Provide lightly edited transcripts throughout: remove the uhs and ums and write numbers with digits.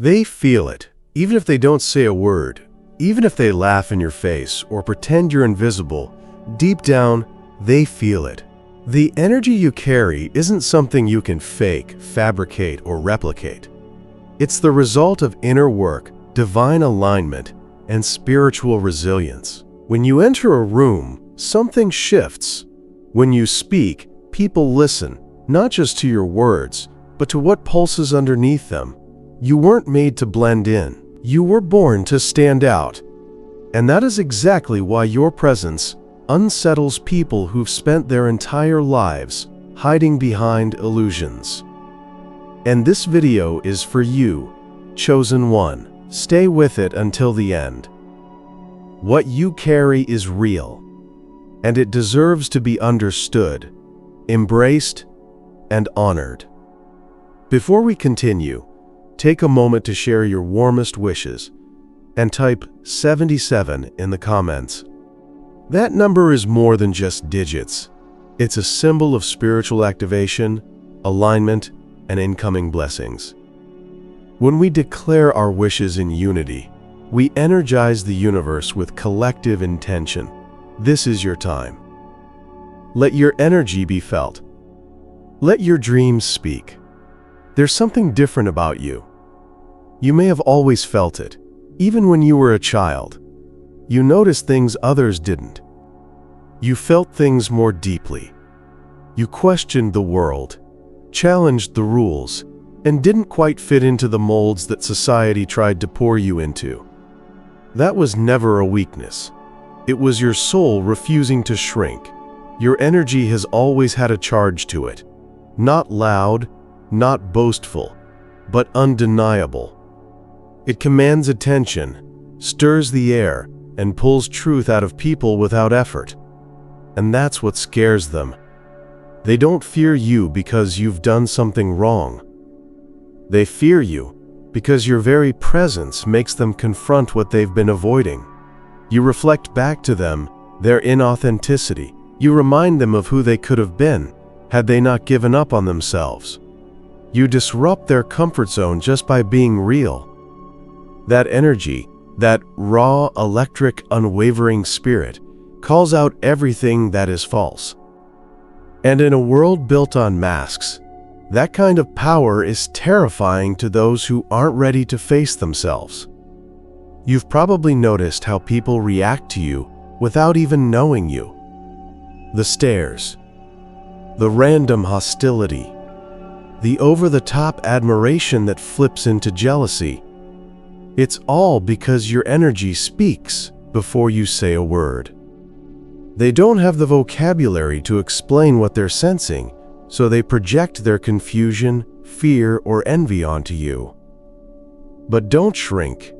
They feel it, even if they don't say a word, even if they laugh in your face or pretend you're invisible. Deep down, they feel it. The energy you carry isn't something you can fake, fabricate, or replicate. It's the result of inner work, divine alignment, and spiritual resilience. When you enter a room, something shifts. When you speak, people listen, not just to your words, but to what pulses underneath them. You weren't made to blend in. You were born to stand out. And that is exactly why your presence unsettles people who've spent their entire lives hiding behind illusions. And this video is for you, chosen one. Stay with it until the end. What you carry is real, and it deserves to be understood, embraced, and honored. Before we continue, take a moment to share your warmest wishes and type 77 in the comments. That number is more than just digits. It's a symbol of spiritual activation, alignment, and incoming blessings. When we declare our wishes in unity, we energize the universe with collective intention. This is your time. Let your energy be felt. Let your dreams speak. There's something different about you. You may have always felt it, even when you were a child. You noticed things others didn't. You felt things more deeply. You questioned the world, challenged the rules, and didn't quite fit into the molds that society tried to pour you into. That was never a weakness. It was your soul refusing to shrink. Your energy has always had a charge to it. Not loud, not boastful, but undeniable. It commands attention, stirs the air, and pulls truth out of people without effort. And that's what scares them. They don't fear you because you've done something wrong. They fear you because your very presence makes them confront what they've been avoiding. You reflect back to them their inauthenticity. You remind them of who they could have been had they not given up on themselves. You disrupt their comfort zone just by being real. That energy, that raw, electric, unwavering spirit, calls out everything that is false. And in a world built on masks, that kind of power is terrifying to those who aren't ready to face themselves. You've probably noticed how people react to you without even knowing you. The stares, the random hostility, the over-the-top admiration that flips into jealousy. It's all because your energy speaks before you say a word. They don't have the vocabulary to explain what they're sensing, so they project their confusion, fear, or envy onto you. But don't shrink.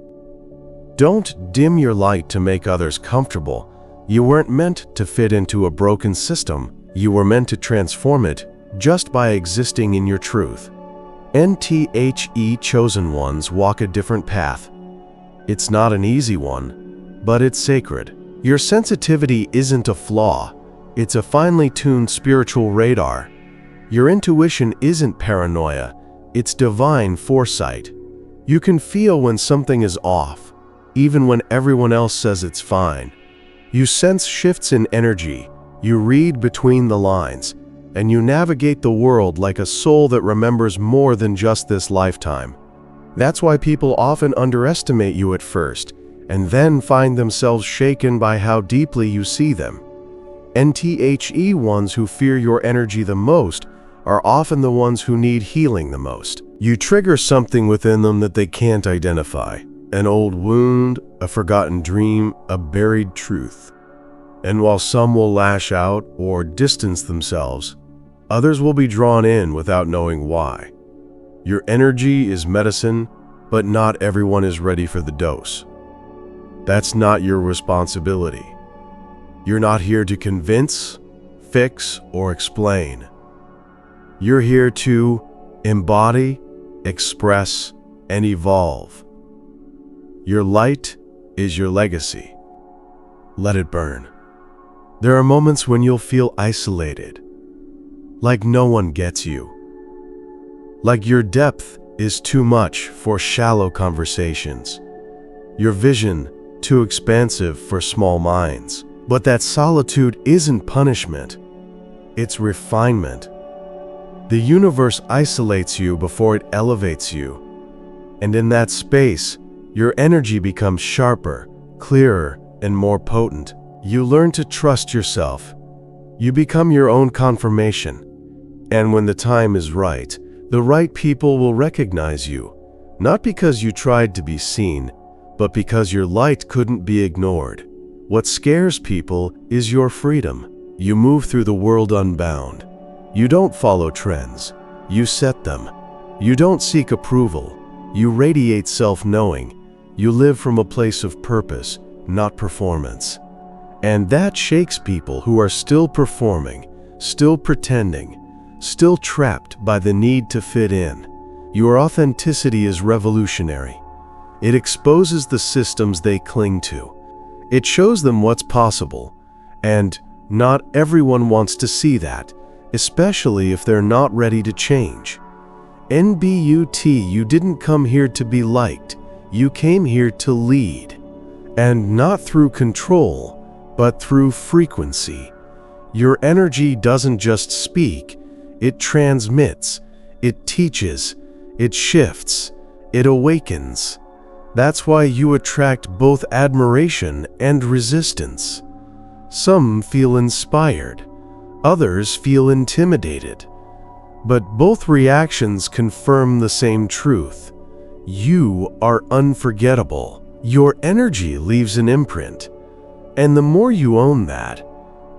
Don't dim your light to make others comfortable. You weren't meant to fit into a broken system. You were meant to transform it just by existing in your truth. Chosen ones walk a different path. It's not an easy one, but it's sacred. Your sensitivity isn't a flaw. It's a finely tuned spiritual radar. Your intuition isn't paranoia. It's divine foresight. You can feel when something is off, even when everyone else says it's fine. You sense shifts in energy. You read between the lines, and you navigate the world like a soul that remembers more than just this lifetime. That's why people often underestimate you at first, and then find themselves shaken by how deeply you see them. Ones who fear your energy the most are often the ones who need healing the most. You trigger something within them that they can't identify. An old wound, a forgotten dream, a buried truth. And while some will lash out or distance themselves, others will be drawn in without knowing why. Your energy is medicine, but not everyone is ready for the dose. That's not your responsibility. You're not here to convince, fix, or explain. You're here to embody, express, and evolve. Your light is your legacy. Let it burn. There are moments when you'll feel isolated, like no one gets you, like your depth is too much for shallow conversations. Your vision too expansive for small minds. But that solitude isn't punishment. It's refinement. The universe isolates you before it elevates you. And in that space, your energy becomes sharper, clearer, and more potent. You learn to trust yourself. You become your own confirmation. And when the time is right, the right people will recognize you, not because you tried to be seen, but because your light couldn't be ignored. What scares people is your freedom. You move through the world unbound. You don't follow trends. You set them. You don't seek approval. You radiate self-knowing. You live from a place of purpose, not performance. And that shakes people who are still performing, still pretending, still trapped by the need to fit in. Your authenticity is revolutionary. It exposes the systems they cling to. It shows them what's possible, and not everyone wants to see that, especially if they're not ready to change. NBUT, you didn't come here to be liked, you came here to lead. And not through control, but through frequency. Your energy doesn't just speak, it transmits, it teaches, it shifts, it awakens. That's why you attract both admiration and resistance. Some feel inspired, others feel intimidated. But both reactions confirm the same truth. You are unforgettable. Your energy leaves an imprint. And the more you own that,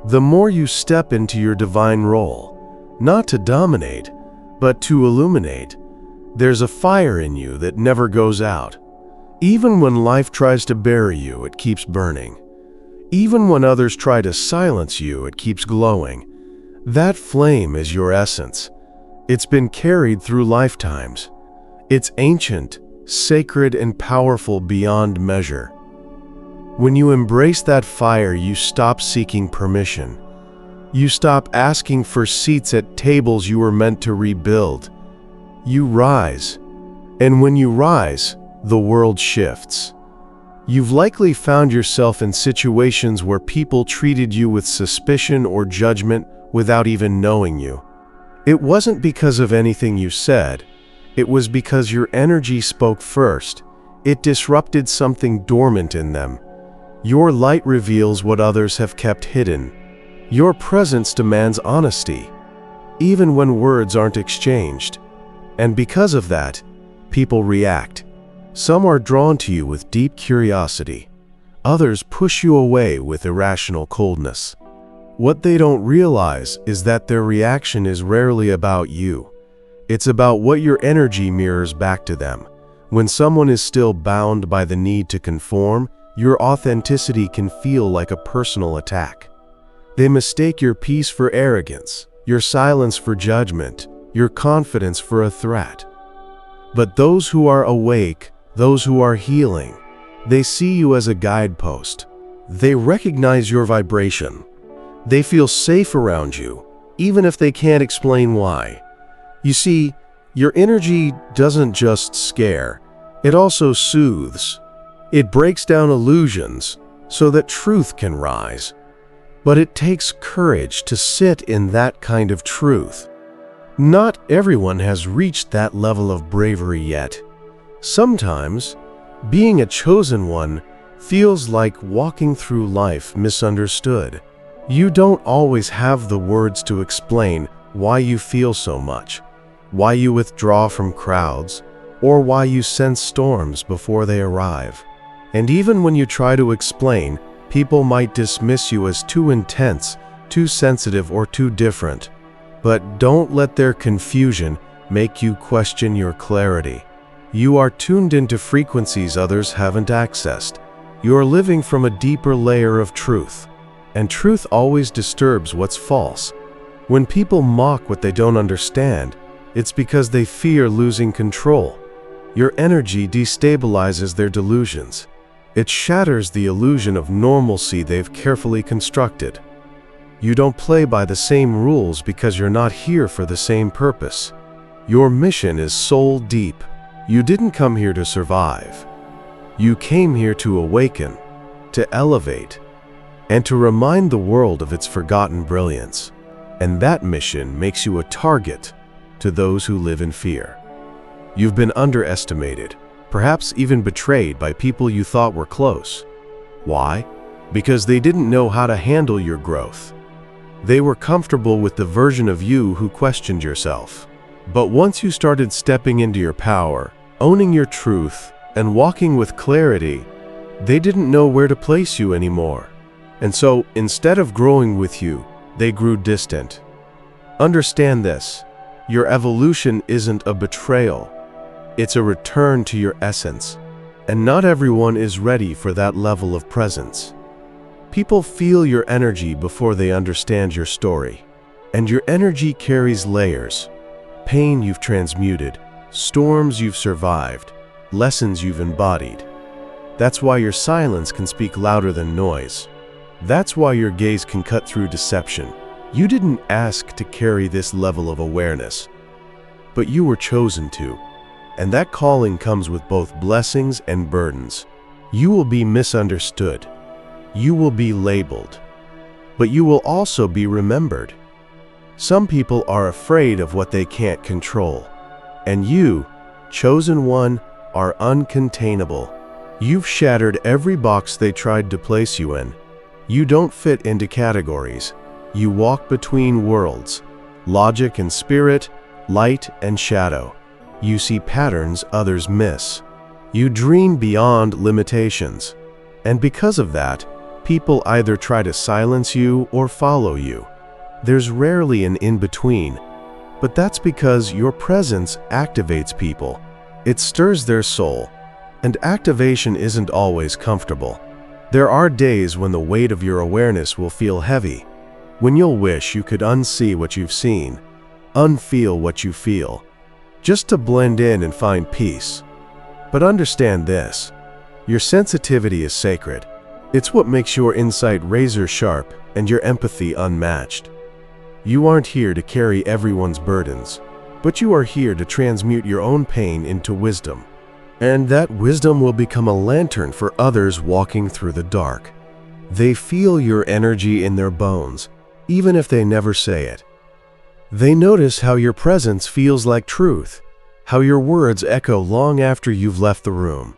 the more you step into your divine role, not to dominate, but to illuminate. There's a fire in you that never goes out. Even when life tries to bury you, it keeps burning. Even when others try to silence you, it keeps glowing. That flame is your essence. It's been carried through lifetimes. It's ancient, sacred, and powerful beyond measure. When you embrace that fire, you stop seeking permission. You stop asking for seats at tables you were meant to rebuild. You rise. And when you rise, the world shifts. You've likely found yourself in situations where people treated you with suspicion or judgment without even knowing you. It wasn't because of anything you said. It was because your energy spoke first. It disrupted something dormant in them. Your light reveals what others have kept hidden. Your presence demands honesty, even when words aren't exchanged. And because of that, people react. Some are drawn to you with deep curiosity. Others push you away with irrational coldness. What they don't realize is that their reaction is rarely about you. It's about what your energy mirrors back to them. When someone is still bound by the need to conform, your authenticity can feel like a personal attack. They mistake your peace for arrogance, your silence for judgment, your confidence for a threat. But those who are awake, those who are healing, they see you as a guidepost. They recognize your vibration. They feel safe around you, even if they can't explain why. You see, your energy doesn't just scare, it also soothes. It breaks down illusions so that truth can rise. But it takes courage to sit in that kind of truth. Not everyone has reached that level of bravery yet. Sometimes, being a chosen one feels like walking through life misunderstood. You don't always have the words to explain why you feel so much, why you withdraw from crowds, or why you sense storms before they arrive. And even when you try to explain, people might dismiss you as too intense, too sensitive, or too different. But don't let their confusion make you question your clarity. You are tuned into frequencies others haven't accessed. You are living from a deeper layer of truth. And truth always disturbs what's false. When people mock what they don't understand, it's because they fear losing control. Your energy destabilizes their delusions. It shatters the illusion of normalcy they've carefully constructed. You don't play by the same rules because you're not here for the same purpose. Your mission is soul deep. You didn't come here to survive. You came here to awaken, to elevate, and to remind the world of its forgotten brilliance. And that mission makes you a target to those who live in fear. You've been underestimated, perhaps even betrayed by people you thought were close. Why? Because they didn't know how to handle your growth. They were comfortable with the version of you who questioned yourself. But once you started stepping into your power, owning your truth, and walking with clarity, they didn't know where to place you anymore. And so, instead of growing with you, they grew distant. Understand this: your evolution isn't a betrayal. It's a return to your essence. And not everyone is ready for that level of presence. People feel your energy before they understand your story. And your energy carries layers. Pain you've transmuted, storms you've survived, lessons you've embodied. That's why your silence can speak louder than noise. That's why your gaze can cut through deception. You didn't ask to carry this level of awareness, but you were chosen to. And that calling comes with both blessings and burdens. You will be misunderstood. You will be labeled. But you will also be remembered. Some people are afraid of what they can't control. And you, chosen one, are uncontainable. You've shattered every box they tried to place you in. You don't fit into categories. You walk between worlds, logic and spirit, light and shadow. You see patterns others miss. You dream beyond limitations. And because of that, people either try to silence you or follow you. There's rarely an in-between. But that's because your presence activates people. It stirs their soul. And activation isn't always comfortable. There are days when the weight of your awareness will feel heavy, when you'll wish you could unsee what you've seen, unfeel what you feel, just to blend in and find peace. But understand this: your sensitivity is sacred. It's what makes your insight razor sharp and your empathy unmatched. You aren't here to carry everyone's burdens, but you are here to transmute your own pain into wisdom. And that wisdom will become a lantern for others walking through the dark. They feel your energy in their bones, even if they never say it. They notice how your presence feels like truth, how your words echo long after you've left the room.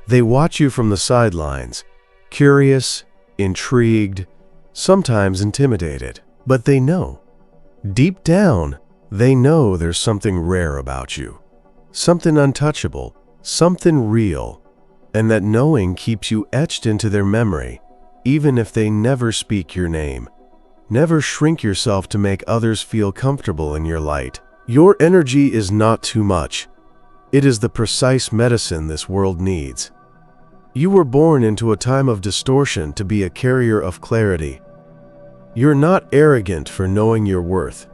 They watch you from the sidelines, curious, intrigued, sometimes intimidated. But they know. Deep down, they know there's something rare about you, something untouchable, something real, and that knowing keeps you etched into their memory, even if they never speak your name. Never shrink yourself to make others feel comfortable in your light. Your energy is not too much. It is the precise medicine this world needs. You were born into a time of distortion to be a carrier of clarity. You're not arrogant for knowing your worth.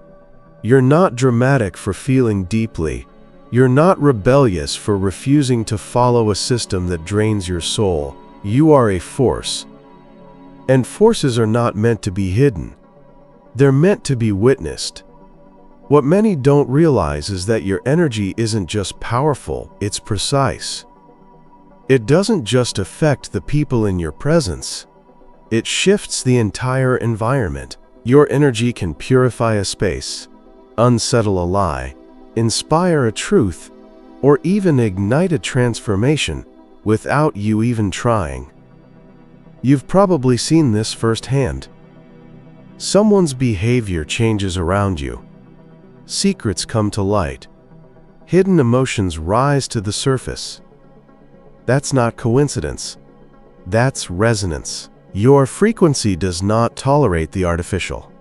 You're not dramatic for feeling deeply. You're not rebellious for refusing to follow a system that drains your soul. You are a force. And forces are not meant to be hidden. They're meant to be witnessed. What many don't realize is that your energy isn't just powerful, it's precise. It doesn't just affect the people in your presence. It shifts the entire environment. Your energy can purify a space, unsettle a lie, inspire a truth, or even ignite a transformation without you even trying. You've probably seen this firsthand. Someone's behavior changes around you. Secrets come to light. Hidden emotions rise to the surface. That's not coincidence. That's resonance. Your frequency does not tolerate the artificial.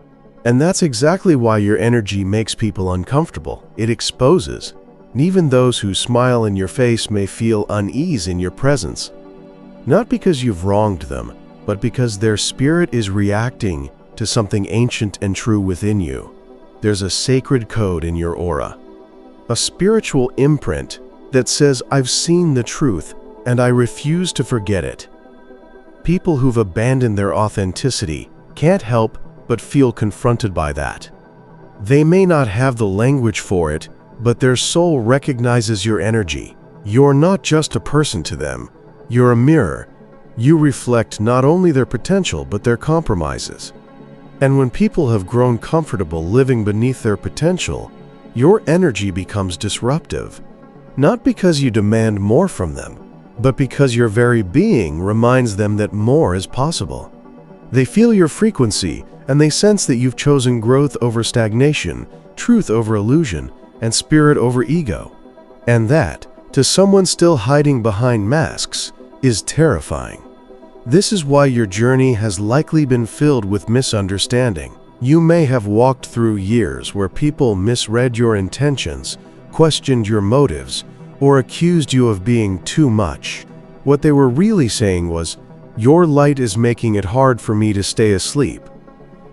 And that's exactly why your energy makes people uncomfortable. It exposes. And even those who smile in your face may feel unease in your presence. Not because you've wronged them, but because their spirit is reacting to something ancient and true within you. There's a sacred code in your aura. A spiritual imprint that says, "I've seen the truth, and I refuse to forget it." People who've abandoned their authenticity can't help but feel confronted by that. They may not have the language for it, but their soul recognizes your energy. You're not just a person to them, you're a mirror. You reflect not only their potential but their compromises. And when people have grown comfortable living beneath their potential, your energy becomes disruptive. Not because you demand more from them, but because your very being reminds them that more is possible. They feel your frequency, and they sense that you've chosen growth over stagnation, truth over illusion, and spirit over ego. And that, to someone still hiding behind masks, is terrifying. This is why your journey has likely been filled with misunderstanding. You may have walked through years where people misread your intentions, questioned your motives, or accused you of being too much. What they were really saying was, "Your light is making it hard for me to stay asleep."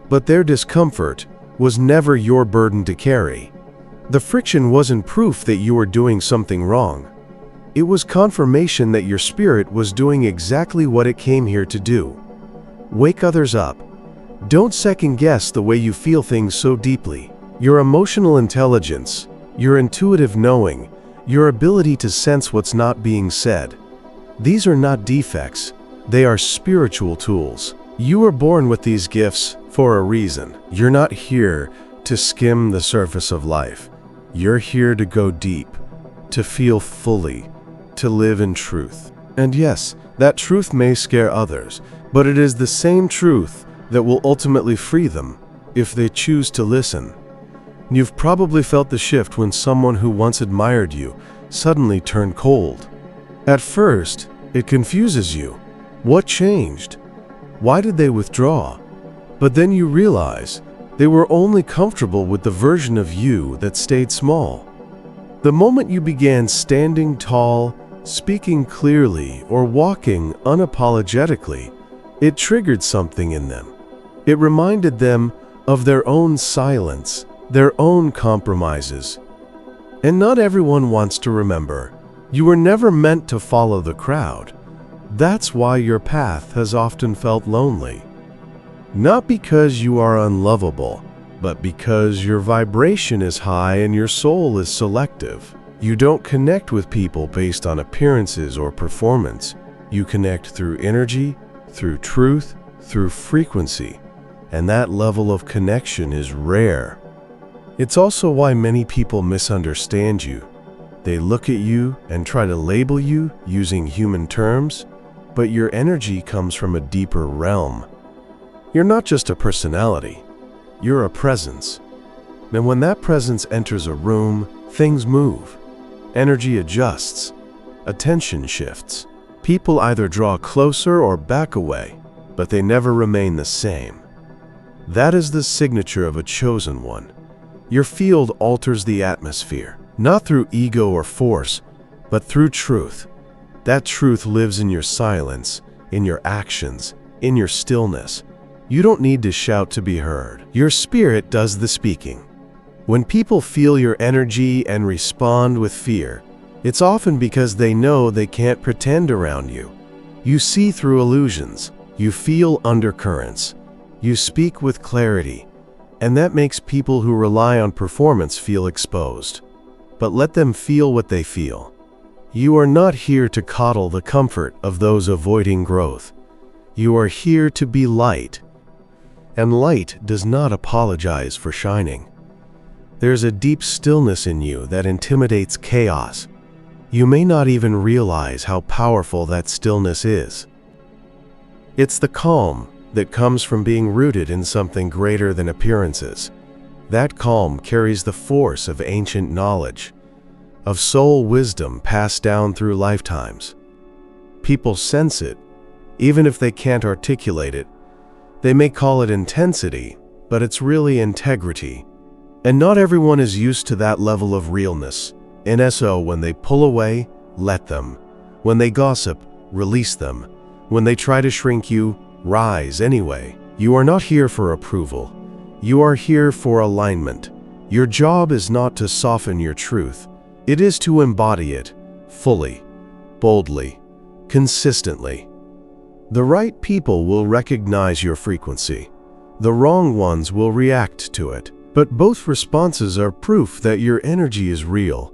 But their discomfort was never your burden to carry. The friction wasn't proof that you were doing something wrong. It was confirmation that your spirit was doing exactly what it came here to do. Wake others up. Don't second-guess the way you feel things so deeply. Your emotional intelligence, your intuitive knowing, your ability to sense what's not being said. These are not defects, they are spiritual tools. You were born with these gifts for a reason. You're not here to skim the surface of life. You're here to go deep, to feel fully, to live in truth. And yes, that truth may scare others, but it is the same truth that will ultimately free them if they choose to listen. You've probably felt the shift when someone who once admired you suddenly turned cold. At first, it confuses you. What changed? Why did they withdraw? But then you realize they were only comfortable with the version of you that stayed small. The moment you began standing tall, speaking clearly, or walking unapologetically, it triggered something in them. It reminded them of their own silence, their own compromises. And not everyone wants to remember. You were never meant to follow the crowd. That's why your path has often felt lonely. Not because you are unlovable, but because your vibration is high and your soul is selective. You don't connect with people based on appearances or performance. You connect through energy, through truth, through frequency. And that level of connection is rare. It's also why many people misunderstand you. They look at you and try to label you using human terms, but your energy comes from a deeper realm. You're not just a personality, you're a presence. And when that presence enters a room, things move. Energy adjusts, attention shifts. People either draw closer or back away, but they never remain the same. That is the signature of a chosen one. Your field alters the atmosphere, not through ego or force, but through truth. That truth lives in your silence, in your actions, in your stillness. You don't need to shout to be heard. Your spirit does the speaking. When people feel your energy and respond with fear, it's often because they know they can't pretend around you. You see through illusions. You feel undercurrents. You speak with clarity. And that makes people who rely on performance feel exposed. But let them feel what they feel. You are not here to coddle the comfort of those avoiding growth. You are here to be light. And light does not apologize for shining. There's a deep stillness in you that intimidates chaos. You may not even realize how powerful that stillness is. It's the calm that comes from being rooted in something greater than appearances. That calm carries the force of ancient knowledge, of soul wisdom passed down through lifetimes. People sense it, even if they can't articulate it. They may call it intensity, but it's really integrity. And not everyone is used to that level of realness. So when they pull away, let them. When they gossip, release them. When they try to shrink you, rise anyway. You are not here for approval. You are here for alignment. Your job is not to soften your truth. It is to embody it, fully, boldly, consistently. The right people will recognize your frequency. The wrong ones will react to it. But both responses are proof that your energy is real.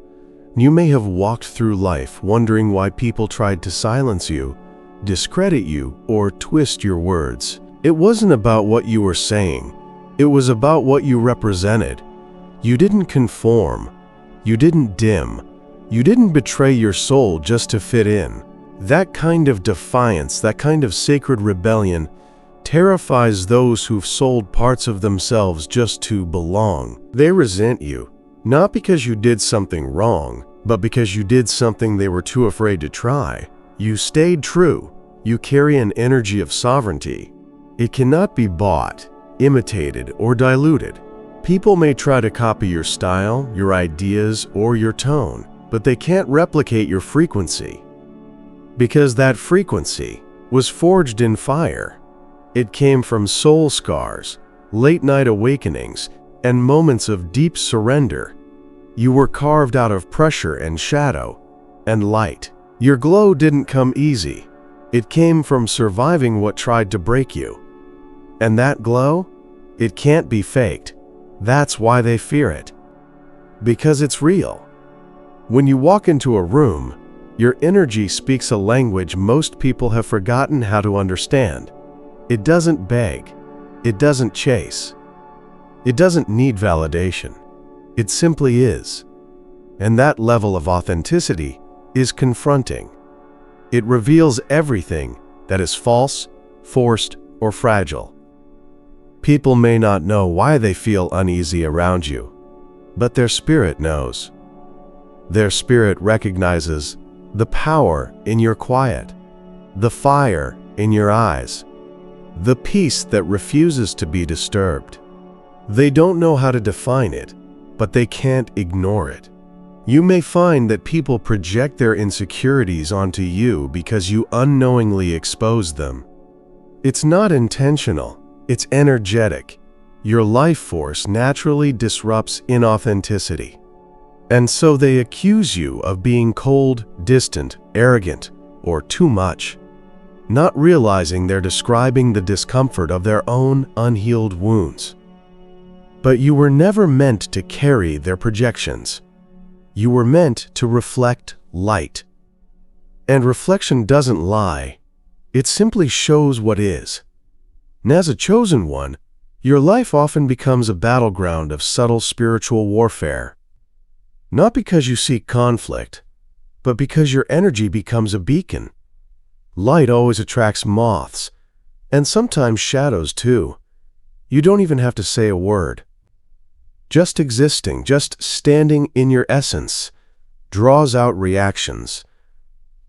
You may have walked through life wondering why people tried to silence you, discredit you, or twist your words. It wasn't about what you were saying. It was about what you represented. You didn't conform. You didn't dim. You didn't betray your soul just to fit in. That kind of defiance, that kind of sacred rebellion, terrifies those who've sold parts of themselves just to belong. They resent you, not because you did something wrong, but because you did something they were too afraid to try. You stayed true. You carry an energy of sovereignty. It cannot be bought, imitated, or diluted. People may try to copy your style, your ideas, or your tone, but they can't replicate your frequency. Because that frequency was forged in fire. It came from soul scars, late-night awakenings, and moments of deep surrender. You were carved out of pressure and shadow and light. Your glow didn't come easy. It came from surviving what tried to break you. And that glow, it can't be faked. That's why they fear it. Because it's real. When you walk into a room, your energy speaks a language most people have forgotten how to understand. It doesn't beg. It doesn't chase. It doesn't need validation. It simply is. And that level of authenticity is confronting. It reveals everything that is false, forced, or fragile. People may not know why they feel uneasy around you, but their spirit knows. Their spirit recognizes the power in your quiet, the fire in your eyes, the peace that refuses to be disturbed. They don't know how to define it, but they can't ignore it. You may find that people project their insecurities onto you because you unknowingly expose them. It's not intentional, it's energetic. Your life force naturally disrupts inauthenticity. And so they accuse you of being cold, distant, arrogant, or too much, not realizing they're describing the discomfort of their own unhealed wounds. But you were never meant to carry their projections. You were meant to reflect light. And reflection doesn't lie. It simply shows what is. And as a chosen one, your life often becomes a battleground of subtle spiritual warfare. Not because you seek conflict, but because your energy becomes a beacon. Light always attracts moths, and sometimes shadows too. You don't even have to say a word. Just existing, just standing in your essence, draws out reactions.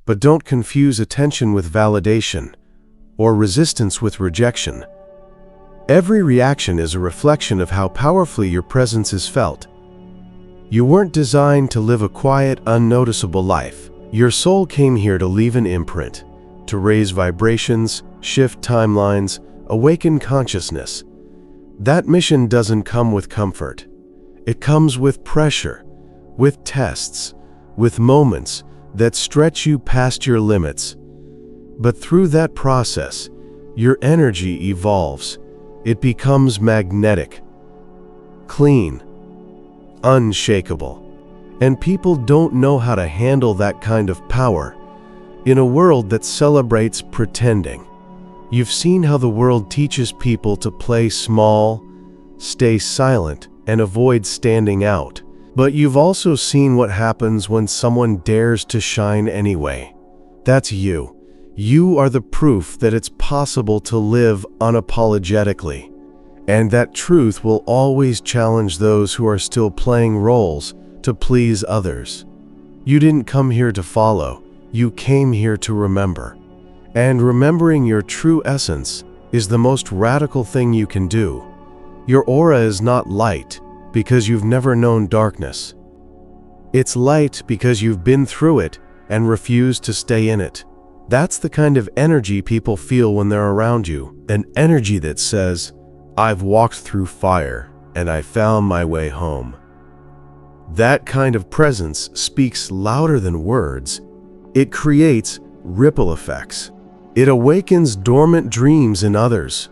But don't confuse attention with validation, or resistance with rejection. Every reaction is a reflection of how powerfully your presence is felt. You weren't designed to live a quiet, unnoticeable life. Your soul came here to leave an imprint, to raise vibrations, shift timelines, awaken consciousness. That mission doesn't come with comfort. It comes with pressure, with tests, with moments that stretch you past your limits. But through that process, your energy evolves. It becomes magnetic, clean, unshakable. And people don't know how to handle that kind of power in a world that celebrates pretending. You've seen how the world teaches people to play small, stay silent, and avoid standing out. But you've also seen what happens when someone dares to shine anyway. That's you. You are the proof that it's possible to live unapologetically, and that truth will always challenge those who are still playing roles to please others. You didn't come here to follow, you came here to remember. And remembering your true essence is the most radical thing you can do. Your aura is not light because you've never known darkness. It's light because you've been through it and refused to stay in it. That's the kind of energy people feel when they're around you. An energy that says, "I've walked through fire and I found my way home." That kind of presence speaks louder than words. It creates ripple effects. It awakens dormant dreams in others.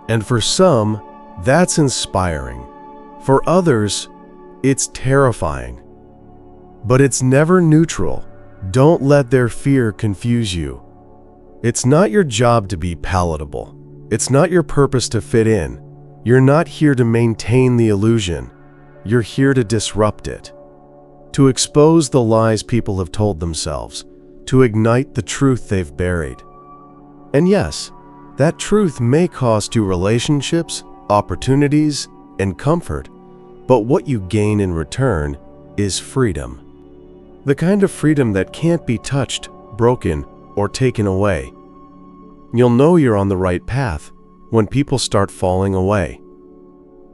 And for some, that's inspiring. For others, it's terrifying. But it's never neutral. Don't let their fear confuse you. It's not your job to be palatable. It's not your purpose to fit in. You're not here to maintain the illusion. You're here to disrupt it. To expose the lies people have told themselves. To ignite the truth they've buried. And yes, that truth may cost you relationships, opportunities, and comfort, but what you gain in return is freedom. The kind of freedom that can't be touched, broken, or taken away. You'll know you're on the right path when people start falling away.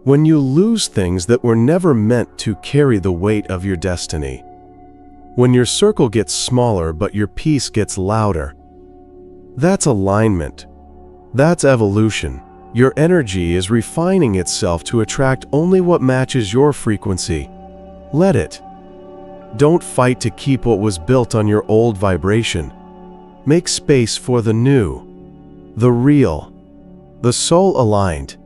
When you lose things that were never meant to carry the weight of your destiny. When your circle gets smaller but your peace gets louder. That's alignment. That's evolution. Your energy is refining itself to attract only what matches your frequency. Let it. Don't fight to keep what was built on your old vibration. Make space for the new, the real, the soul-aligned.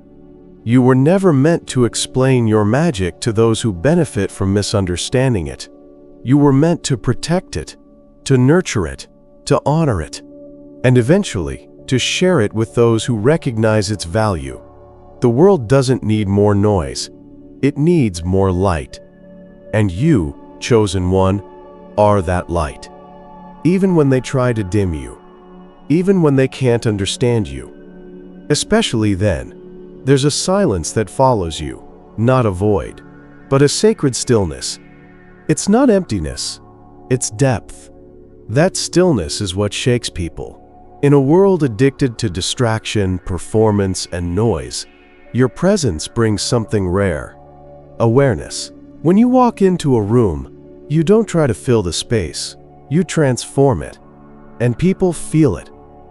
You were never meant to explain your magic to those who benefit from misunderstanding it. You were meant to protect it, to nurture it, to honor it, and eventually to share it with those who recognize its value. The world doesn't need more noise. It needs more light. And you, chosen one, are that light. Even when they try to dim you, even when they can't understand you, especially then, there's a silence that follows you, not a void, but a sacred stillness. It's not emptiness, it's depth. That stillness is what shakes people. In a world addicted to distraction, performance, and noise, your presence brings something rare: awareness. When you walk into a room, you don't try to fill the space, you transform it. And people feel it.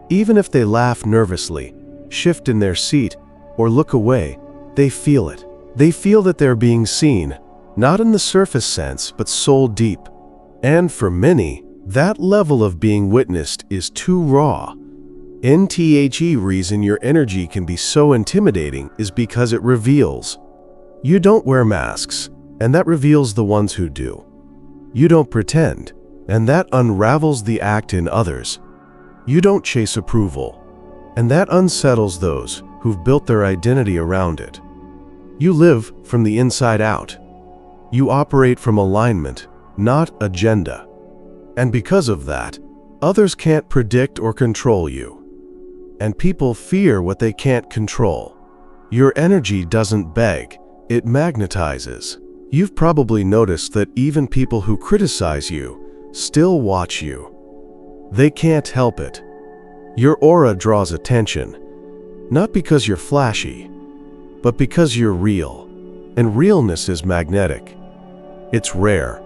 Even if they laugh nervously, shift in their seat, or look away, they feel it. They feel that they're being seen, not in the surface sense, but soul deep. And for many, that level of being witnessed is too raw. The reason your energy can be so intimidating is because it reveals. You don't wear masks, and that reveals the ones who do. You don't pretend, and that unravels the act in others. You don't chase approval, and that unsettles those who've built their identity around it. You live from the inside out. You operate from alignment, not agenda. And because of that, others can't predict or control you. And people fear what they can't control. Your energy doesn't beg, it magnetizes. You've probably noticed that even people who criticize you still watch you. They can't help it. Your aura draws attention, not because you're flashy, but because you're real. And realness is magnetic. It's rare.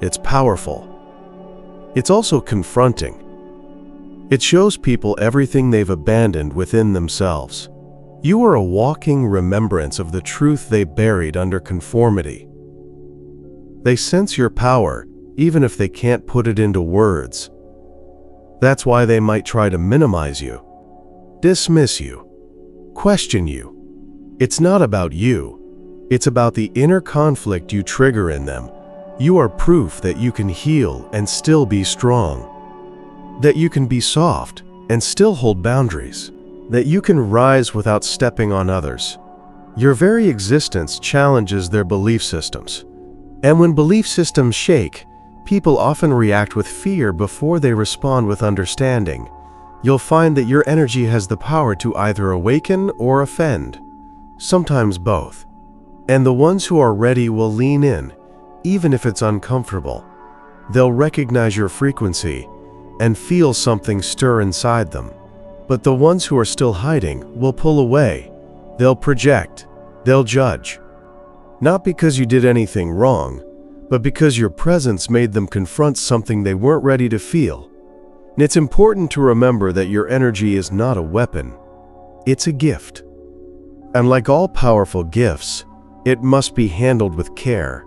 It's powerful. It's also confronting. It shows people everything they've abandoned within themselves. You are a walking remembrance of the truth they buried under conformity. They sense your power, even if they can't put it into words. That's why they might try to minimize you, dismiss you, question you. It's not about you. It's about the inner conflict you trigger in them. You are proof that you can heal and still be strong. That you can be soft and still hold boundaries. That you can rise without stepping on others. Your very existence challenges their belief systems. And when belief systems shake, people often react with fear before they respond with understanding. You'll find that your energy has the power to either awaken or offend, sometimes both. And the ones who are ready will lean in, even if it's uncomfortable. They'll recognize your frequency and feel something stir inside them. But the ones who are still hiding will pull away. They'll project. They'll judge. Not because you did anything wrong, but because your presence made them confront something they weren't ready to feel. And it's important to remember that your energy is not a weapon. It's a gift. And like all powerful gifts, it must be handled with care.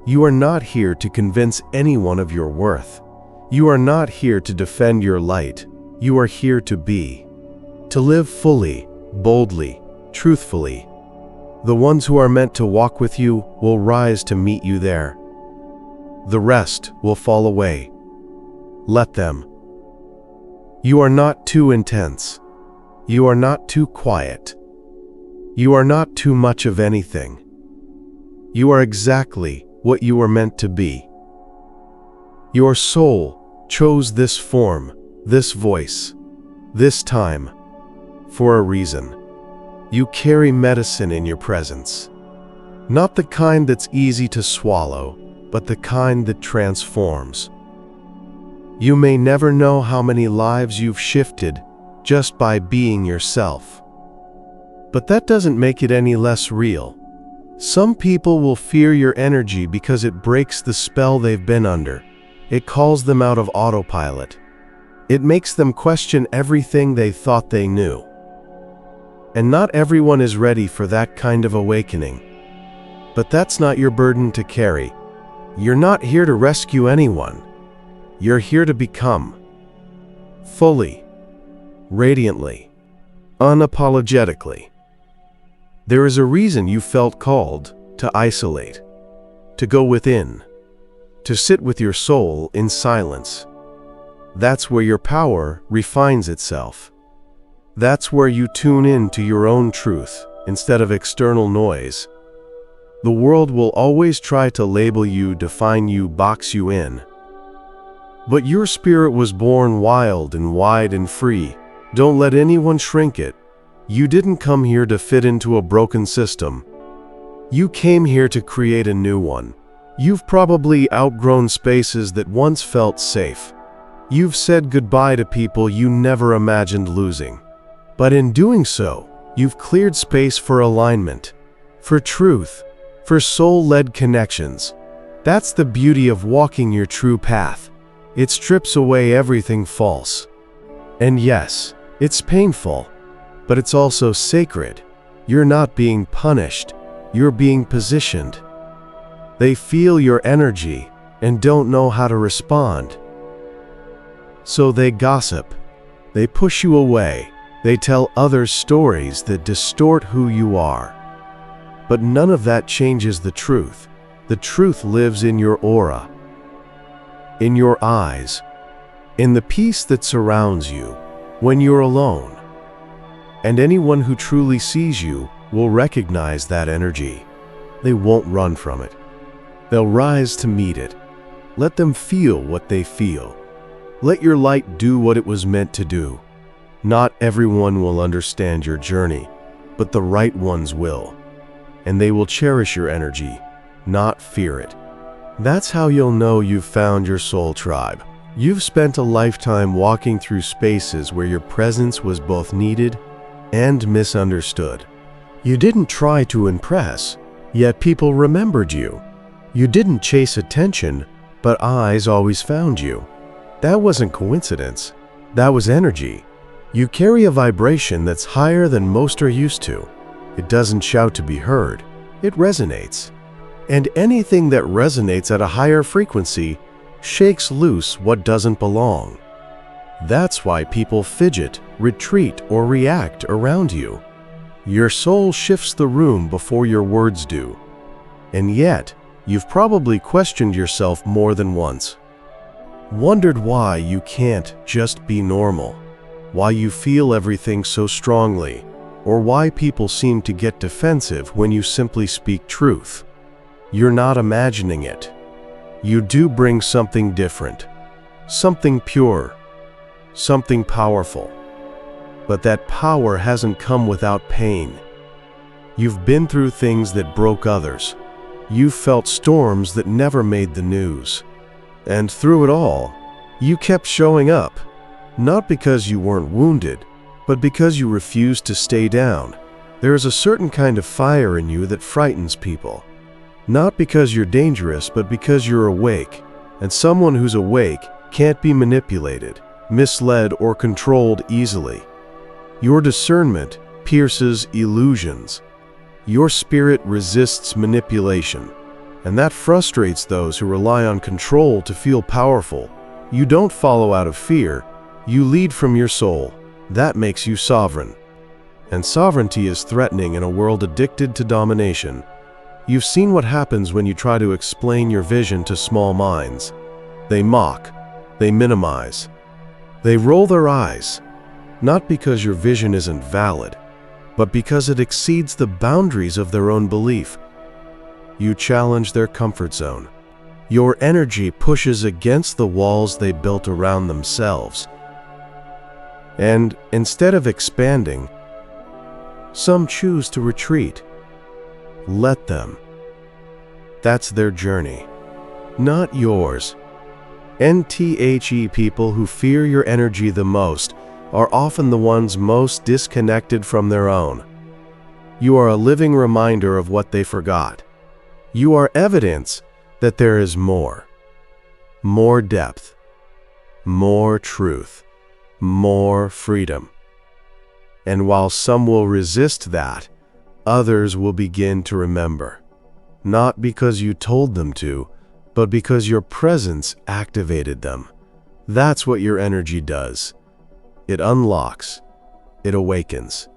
You are not here to convince anyone of your worth. You are not here to defend your light. You are here to be. To live fully, boldly, truthfully. The ones who are meant to walk with you will rise to meet you there. The rest will fall away. Let them. You are not too intense. You are not too quiet. You are not too much of anything. You are exactly what you were meant to be. Your soul chose this form, this voice, this time, for a reason. You carry medicine in your presence. Not the kind that's easy to swallow, but the kind that transforms. You may never know how many lives you've shifted just by being yourself. But that doesn't make it any less real. Some people will fear your energy because it breaks the spell they've been under. It calls them out of autopilot. It makes them question everything they thought they knew. And not everyone is ready for that kind of awakening. But that's not your burden to carry. You're not here to rescue anyone. You're here to become. Fully. Radiantly. Unapologetically. There is a reason you felt called to isolate, to go within, to sit with your soul in silence. That's where your power refines itself. That's where you tune in to your own truth instead of external noise. The world will always try to label you, define you, box you in. But your spirit was born wild and wide and free. Don't let anyone shrink it. You didn't come here to fit into a broken system. You came here to create a new one. You've probably outgrown spaces that once felt safe. You've said goodbye to people you never imagined losing. But in doing so, you've cleared space for alignment, for truth, for soul-led connections. That's the beauty of walking your true path. It strips away everything false. And yes, it's painful, but it's also sacred. You're not being punished, you're being positioned. They feel your energy and don't know how to respond. So they gossip, they push you away, they tell others stories that distort who you are. But none of that changes the truth. The truth lives in your aura, in your eyes, in the peace that surrounds you when you're alone. And anyone who truly sees you will recognize that energy. They won't run from it. They'll rise to meet it. Let them feel what they feel. Let your light do what it was meant to do. Not everyone will understand your journey, but the right ones will. And they will cherish your energy, not fear it. That's how you'll know you've found your soul tribe. You've spent a lifetime walking through spaces where your presence was both needed and misunderstood. You didn't try to impress, yet people remembered you. You didn't chase attention, but eyes always found you. That wasn't coincidence. That was energy. You carry a vibration that's higher than most are used to. It doesn't shout to be heard. It resonates. And anything that resonates at a higher frequency shakes loose what doesn't belong. That's why people fidget, retreat, or react around you. Your soul shifts the room before your words do. And yet, you've probably questioned yourself more than once. Wondered why you can't just be normal, why you feel everything so strongly, or why people seem to get defensive when you simply speak truth. You're not imagining it. You do bring something different, something pure, something powerful. But that power hasn't come without pain. You've been through things that broke others. You've felt storms that never made the news. And through it all, you kept showing up, not because you weren't wounded, but because you refused to stay down. There is a certain kind of fire in you that frightens people. Not because you're dangerous, but because you're awake. And someone who's awake can't be manipulated, misled, or controlled easily. Your discernment pierces illusions. Your spirit resists manipulation. And that frustrates those who rely on control to feel powerful. You don't follow out of fear. You lead from your soul. That makes you sovereign. And sovereignty is threatening in a world addicted to domination. You've seen what happens when you try to explain your vision to small minds. They mock, they minimize, they roll their eyes, not because your vision isn't valid, but because it exceeds the boundaries of their own belief. You challenge their comfort zone. Your energy pushes against the walls they built around themselves. And instead of expanding, some choose to retreat. Let them. That's their journey, not yours. NTHE people who fear your energy the most are often the ones most disconnected from their own. You are a living reminder of what they forgot. You are evidence that there is more depth, more truth, more freedom. And while some will resist that, others will begin to remember. Not because you told them to, but because your presence activated them. That's what your energy does. It unlocks, it awakens,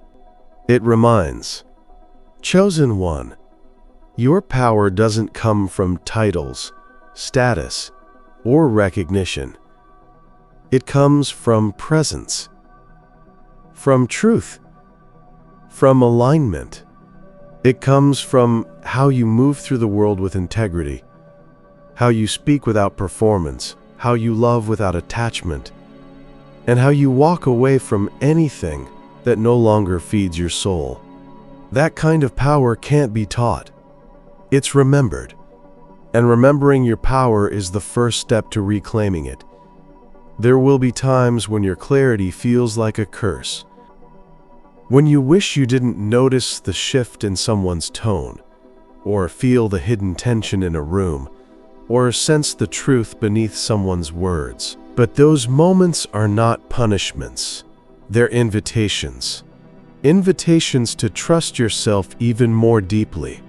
it reminds. Chosen one, your power doesn't come from titles, status, or recognition. It comes from presence, from truth, from alignment. It comes from how you move through the world with integrity, how you speak without performance, how you love without attachment, and how you walk away from anything that no longer feeds your soul. That kind of power can't be taught. It's remembered. And remembering your power is the first step to reclaiming it. There will be times when your clarity feels like a curse. When you wish you didn't notice the shift in someone's tone, or feel the hidden tension in a room, or sense the truth beneath someone's words. But those moments are not punishments. They're invitations. Invitations to trust yourself even more deeply,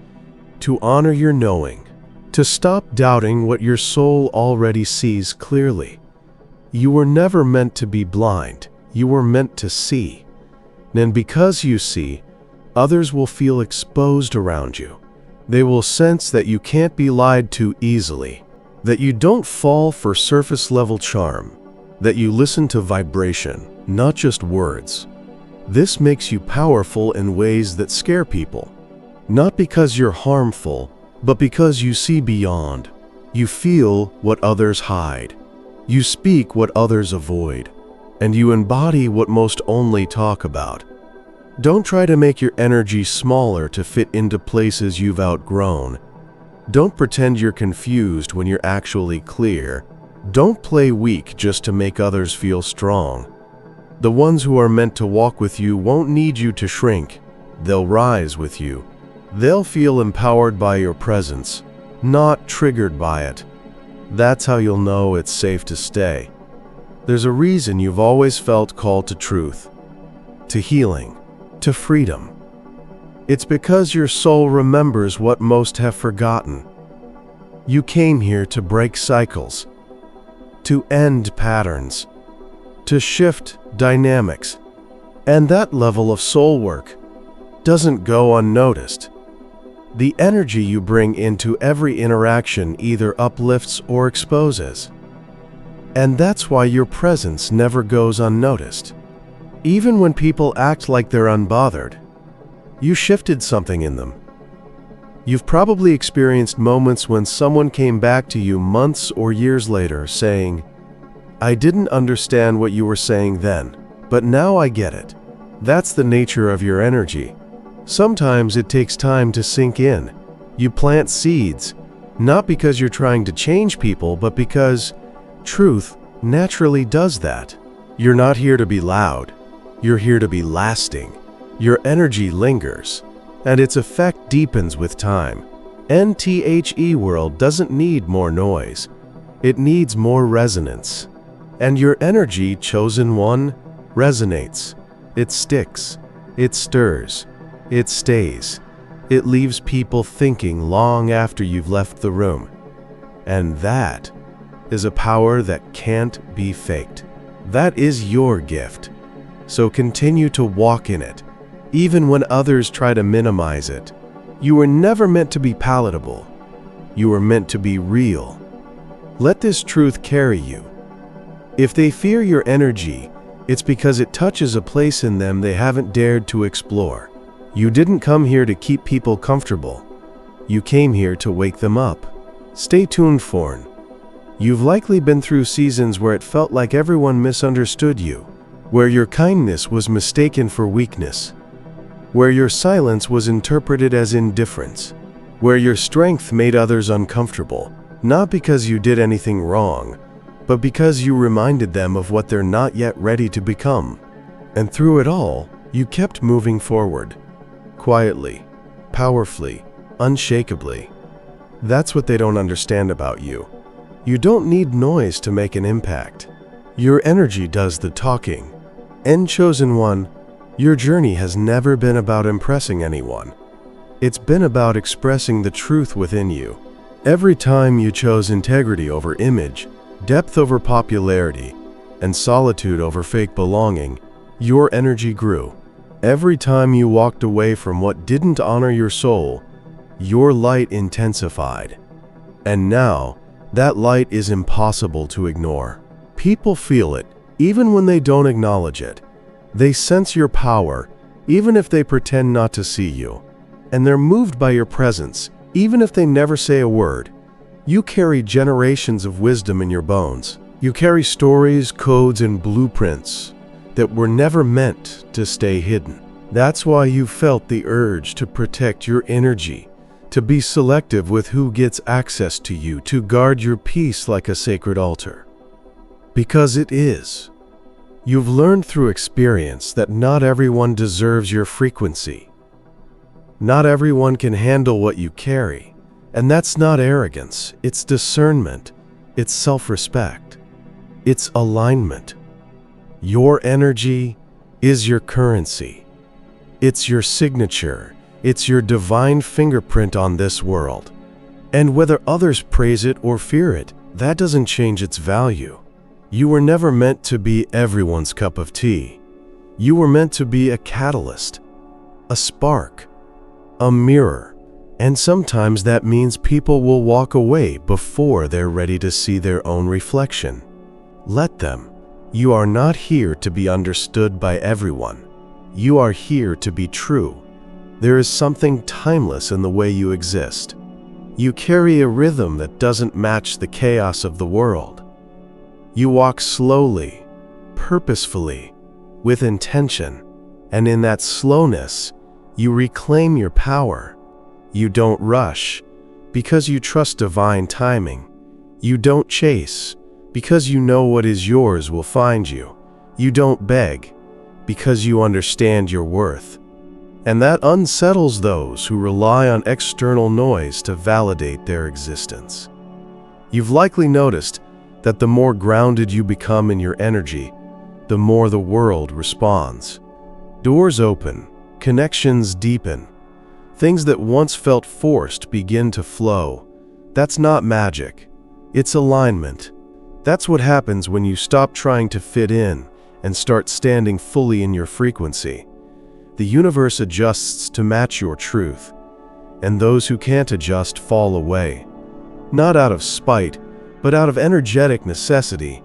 to honor your knowing, to stop doubting what your soul already sees clearly. You were never meant to be blind. You were meant to see. And because you see, others will feel exposed around you. They will sense that you can't be lied to easily, that you don't fall for surface-level charm, that you listen to vibration, not just words. This makes you powerful in ways that scare people, not because you're harmful, but because you see beyond. You feel what others hide. You speak what others avoid, and you embody what most only talk about. Don't try to make your energy smaller to fit into places you've outgrown. Don't pretend you're confused when you're actually clear. Don't play weak just to make others feel strong. The ones who are meant to walk with you won't need you to shrink. They'll rise with you. They'll feel empowered by your presence, not triggered by it. That's how you'll know it's safe to stay. There's a reason you've always felt called to truth, to healing, to freedom. It's because your soul remembers what most have forgotten. You came here to break cycles, to end patterns, to shift dynamics. And that level of soul work doesn't go unnoticed. The energy you bring into every interaction either uplifts or exposes. And that's why your presence never goes unnoticed. Even when people act like they're unbothered, you shifted something in them. You've probably experienced moments when someone came back to you months or years later saying, "I didn't understand what you were saying then, but now I get it." That's the nature of your energy. Sometimes it takes time to sink in. You plant seeds, not because you're trying to change people, but because truth naturally does that. You're not here to be loud. You're here to be lasting. Your energy lingers, and its effect deepens with time. NTHE world doesn't need more noise. It needs more resonance. And your energy, chosen one, resonates. It sticks. It stirs. It stays. It leaves people thinking long after you've left the room. And that is a power that can't be faked. That is your gift. So continue to walk in it, even when others try to minimize it. You were never meant to be palatable. You were meant to be real. Let this truth carry you. If they fear your energy, it's because it touches a place in them they haven't dared to explore. You didn't come here to keep people comfortable. You came here to wake them up. Stay tuned, Forn. You've likely been through seasons where it felt like everyone misunderstood you, where your kindness was mistaken for weakness, where your silence was interpreted as indifference, where your strength made others uncomfortable, not because you did anything wrong, but because you reminded them of what they're not yet ready to become. And through it all, you kept moving forward, quietly, powerfully, unshakably. That's what they don't understand about you. You don't need noise to make an impact. Your energy does the talking. And chosen one, your journey has never been about impressing anyone. It's been about expressing the truth within you. Every time you chose integrity over image, depth over popularity, and solitude over fake belonging, your energy grew. Every time you walked away from what didn't honor your soul, your light intensified. And now, that light is impossible to ignore. People feel it, even when they don't acknowledge it. They sense your power, even if they pretend not to see you. And they're moved by your presence, even if they never say a word. You carry generations of wisdom in your bones. You carry stories, codes, and blueprints that were never meant to stay hidden. That's why you felt the urge to protect your energy, to be selective with who gets access to you, to guard your peace like a sacred altar. Because it is. You've learned through experience that not everyone deserves your frequency. Not everyone can handle what you carry. And that's not arrogance, it's discernment, it's self-respect, it's alignment. Your energy is your currency. It's your signature. It's your divine fingerprint on this world. And whether others praise it or fear it, that doesn't change its value. You were never meant to be everyone's cup of tea. You were meant to be a catalyst, a spark, a mirror. And sometimes that means people will walk away before they're ready to see their own reflection. Let them. You are not here to be understood by everyone. You are here to be true. There is something timeless in the way you exist. You carry a rhythm that doesn't match the chaos of the world. You walk slowly, purposefully, with intention, and in that slowness, you reclaim your power. You don't rush, because you trust divine timing. You don't chase, because you know what is yours will find you. You don't beg, because you understand your worth. And that unsettles those who rely on external noise to validate their existence. You've likely noticed that the more grounded you become in your energy, the more the world responds. Doors open, connections deepen. Things that once felt forced begin to flow. That's not magic. It's alignment. That's what happens when you stop trying to fit in and start standing fully in your frequency. The universe adjusts to match your truth, and those who can't adjust fall away. Not out of spite, but out of energetic necessity.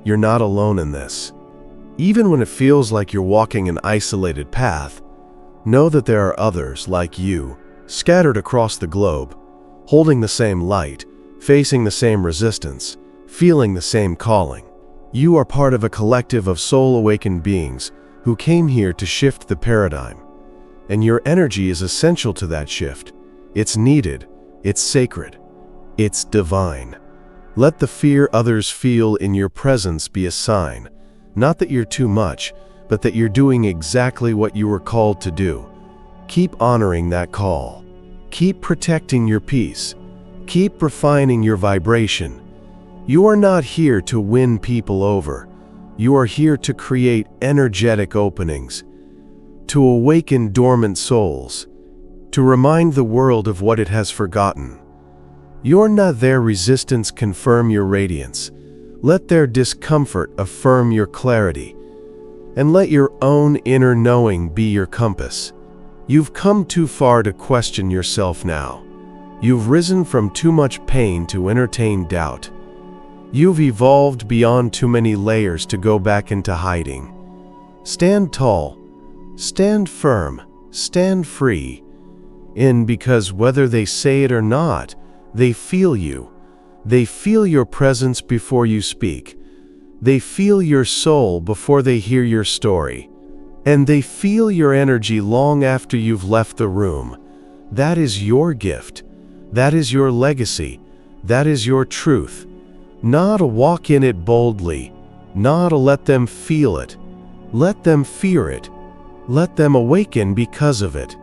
You're not alone in this. Even when it feels like you're walking an isolated path, know that there are others like you, scattered across the globe, holding the same light, facing the same resistance, feeling the same calling. You are part of a collective of soul-awakened beings who came here to shift the paradigm. And your energy is essential to that shift. It's needed, it's sacred, it's divine. Let the fear others feel in your presence be a sign, not that you're too much, but that you're doing exactly what you were called to do. Keep honoring that call. Keep protecting your peace. Keep refining your vibration. You are not here to win people over. You are here to create energetic openings, to awaken dormant souls, to remind the world of what it has forgotten. You're not their resistance confirm your radiance. Let their discomfort affirm your clarity. And let your own inner knowing be your compass. You've come too far to question yourself now. You've risen from too much pain to entertain doubt. You've evolved beyond too many layers to go back into hiding. Stand tall, stand firm, stand free. Because whether they say it or not, they feel you. They feel your presence before you speak. They feel your soul before they hear your story. And they feel your energy long after you've left the room. That is your gift. That is your legacy. That is your truth. Not to walk in it boldly, not to let them feel it. Let them fear it. Let them awaken because of it.